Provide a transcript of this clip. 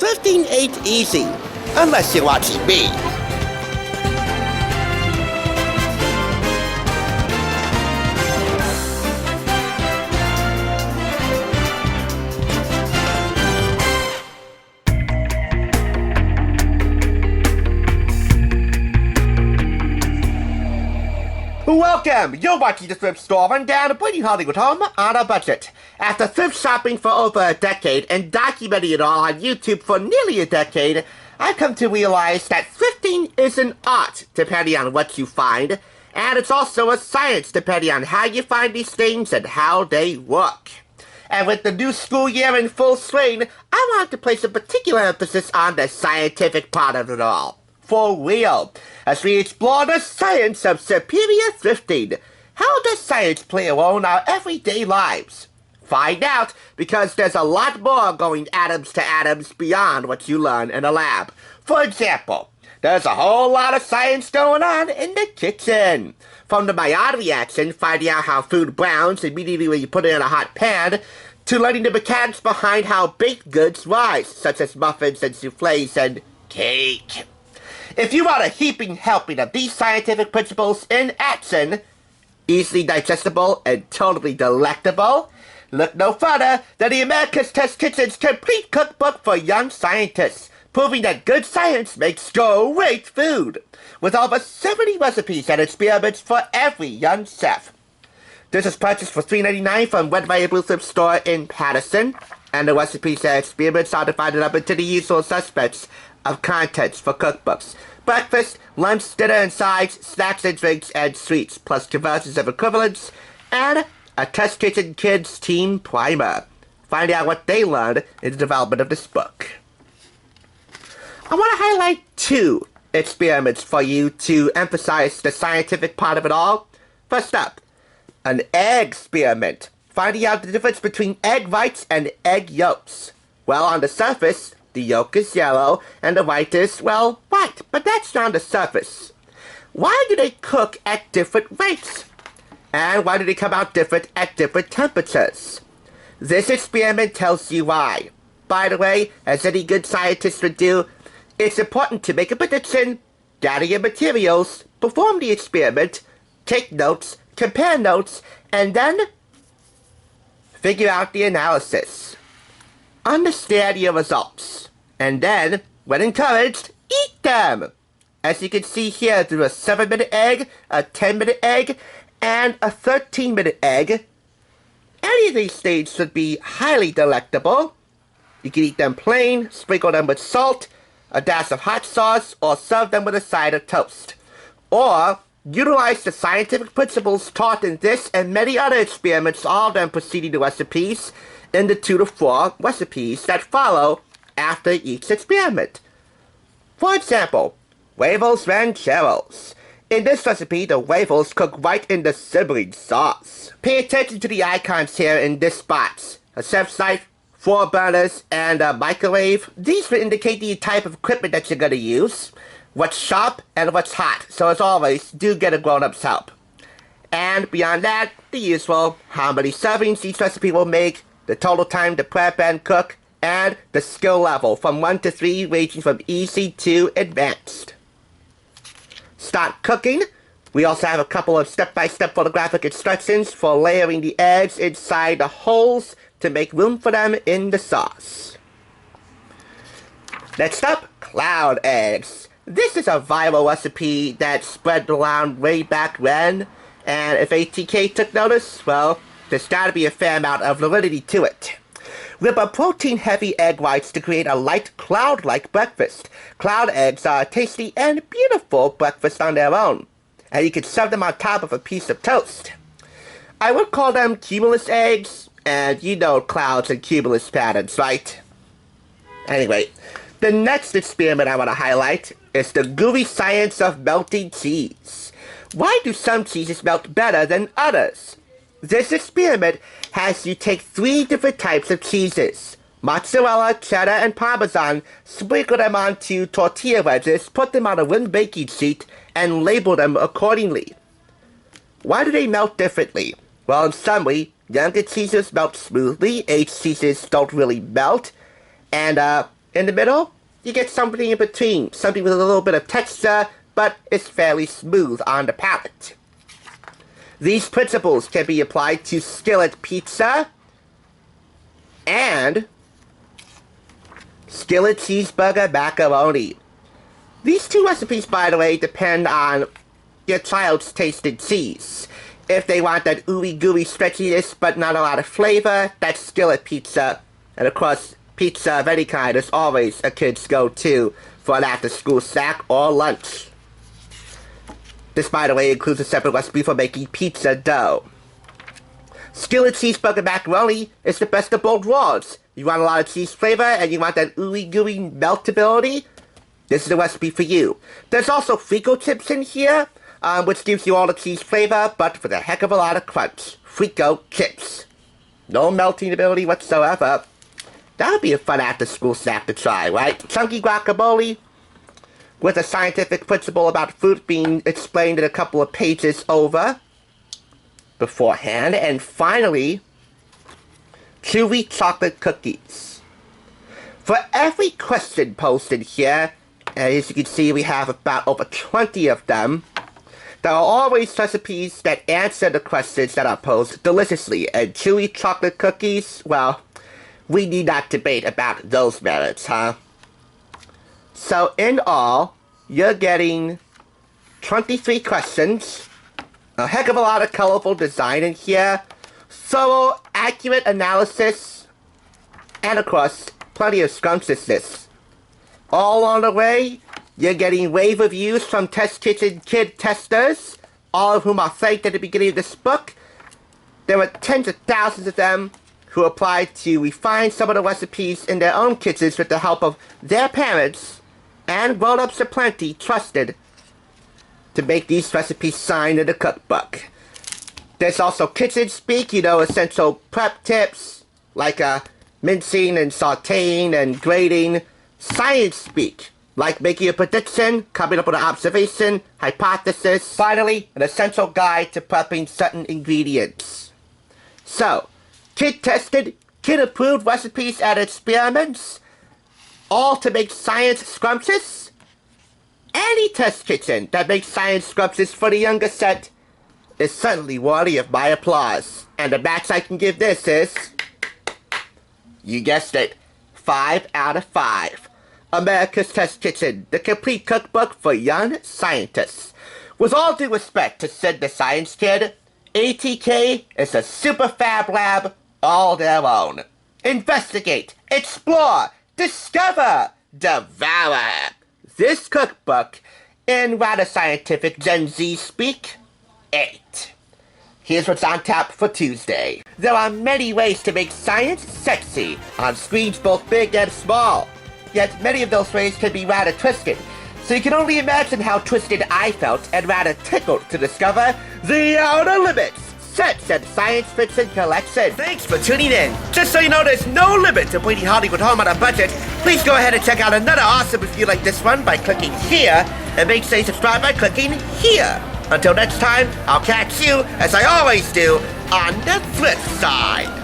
thrifting ain't easy, unless you're watching me. Welcome! You're watching the Thrift Store Rundown, bringing Hollywood home on a budget. After thrift shopping for over a decade and documenting it all on YouTube for nearly a decade, I've come to realize that thrifting is an art, depending on what you find, and it's also a science, depending on how you find these things and how they work. And with the new school year in full swing, I want to place a particular emphasis on the scientific part of it all. For real, as we explore the science of superior thrifting. How does science play a role in our everyday lives? Find out, because there's a lot more going atoms to atoms beyond what you learn in a lab. For example, there's a whole lot of science going on in the kitchen. From the Maillard reaction, finding out how food browns immediately when you put it in a hot pan, to learning the mechanics behind how baked goods rise, such as muffins and soufflés and cake. If you want a heaping helping of these scientific principles in action, easily digestible and totally delectable, look no further than the America's Test Kitchen's Complete Cookbook for Young Scientists, proving that good science makes great food, with over 70 recipes and experiments for every young chef. This is purchased for $3.99 from Red Rider Blue Thrift Store in Patterson, and the recipes and experiments are divided up into the usual suspects of contents for cookbooks: breakfast, lunch, dinner and sides, snacks and drinks, and sweets, plus conversions of equivalents, and a Test Kitchen Kids Team Primer. Find out what they learned in the development of this book. I want to highlight 2 experiments for you to emphasize the scientific part of it all. First up, an egg experiment, finding out the difference between egg whites and egg yolks. Well, on the surface, the yolk is yellow, and the white is, well, white, but that's not on the surface. Why do they cook at different rates? And why do they come out different at different temperatures? This experiment tells you why. By the way, as any good scientist would do, it's important to make a prediction, gather your materials, perform the experiment, take notes, compare notes, and then figure out the analysis. Understand your results, and then, when encouraged, eat them! As you can see here, through a 7-minute egg, a 10-minute egg, and a 13-minute egg. Any of these things would be highly delectable. You can eat them plain, sprinkle them with salt, a dash of hot sauce, or serve them with a side of toast. Or utilize the scientific principles taught in this and many other experiments, all of them preceding the recipes, in the 2 to 4 recipes that follow after each experiment. For example, huevos rancheros. In this recipe, the huevos cook right in the simmering sauce. Pay attention to the icons here in this box: a chef's knife, 4 burners, and a microwave. These will indicate the type of equipment that you're going to use, what's sharp and what's hot, so as always, do get a grown-up's help. And beyond that, the usual: how many servings each recipe will make, the total time to prep and cook, and the skill level from 1 to 3, ranging from easy to advanced. Start cooking. We also have a couple of step-by-step photographic instructions for layering the eggs inside the holes to make room for them in the sauce. Next up, cloud eggs. This is a viral recipe that spread around way back when, and if ATK took notice, well, there's gotta be a fair amount of validity to it. Rip up protein-heavy egg whites to create a light cloud-like breakfast. Cloud eggs are a tasty and beautiful breakfast on their own, and you can serve them on top of a piece of toast. I would call them cumulus eggs, and you know clouds and cumulus patterns, right? Anyway, the next experiment I want to highlight is the gooey science of melting cheese. Why do some cheeses melt better than others? This experiment has you take 3 different types of cheeses: mozzarella, cheddar, and parmesan, sprinkle them onto tortilla wedges, put them on a wooden baking sheet, and label them accordingly. Why do they melt differently? Well, in summary, younger cheeses melt smoothly, aged cheeses don't really melt, and In the middle, you get something in between, something with a little bit of texture, but it's fairly smooth on the palate. These principles can be applied to skillet pizza and skillet cheeseburger macaroni. These two recipes, by the way, depend on your child's taste in cheese. If they want that ooey gooey stretchiness but not a lot of flavor, that's skillet pizza. And of course, pizza of any kind is always a kid's go-to for an after-school snack or lunch. This, by the way, includes a separate recipe for making pizza dough. Skillet cheeseburger macaroni is the best of both worlds. You want a lot of cheese flavor and you want that ooey gooey meltability? This is a recipe for you. There's also Frico chips in here, which gives you all the cheese flavor, but with a heck of a lot of crunch. Frico chips. No melting ability whatsoever. That would be a fun after-school snack to try, right? Chunky guacamole with a scientific principle about fruit being explained in a couple of pages over beforehand. And finally, chewy chocolate cookies. For every question posted here, as you can see, we have about over 20 of them. There are always recipes that answer the questions that are posed deliciously, and chewy chocolate cookies, well, we need not debate about those merits, huh? So in all, you're getting 23 questions, a heck of a lot of colorful design in here, thorough, accurate analysis, and of course, plenty of scrumptiousness. All on the way, you're getting rave reviews from Test Kitchen Kid testers, all of whom are thanked at the beginning of this book. There were tens of thousands of them who applied to refine some of the recipes in their own kitchens with the help of their parents, and grown-ups aplenty trusted to make these recipes shine in the cookbook. There's also kitchen speak, essential prep tips, like mincing and sauteing and grating. Science speak, like making a prediction, coming up with an observation, hypothesis. Finally, an essential guide to prepping certain ingredients. So, kid-tested, kid-approved recipes and experiments, all to make science scrumptious? Any test kitchen that makes science scrumptious for the younger set is certainly worthy of my applause. And the max I can give this is, you guessed it, 5 out of 5. America's Test Kitchen, the complete cookbook for young scientists. With all due respect to Sid The Science Kid, ATK is a super fab lab all their own. Investigate, explore, discover, devour. This cookbook, in rather scientific Gen Z speak, 8. Here's what's on tap for Tuesday. There are many ways to make science sexy on screens both big and small. Yet many of those ways can be rather twisted. So you can only imagine how twisted I felt and rather tickled to discover the Outer Limits Sets and Science Fiction Collection. Thanks for tuning in. Just so you know, there's no limit to bringing Hollywood home on a budget. Please go ahead and check out another awesome review like this one by clicking here, and make sure you subscribe by clicking here. Until next time, I'll catch you, as I always do, on the flip side.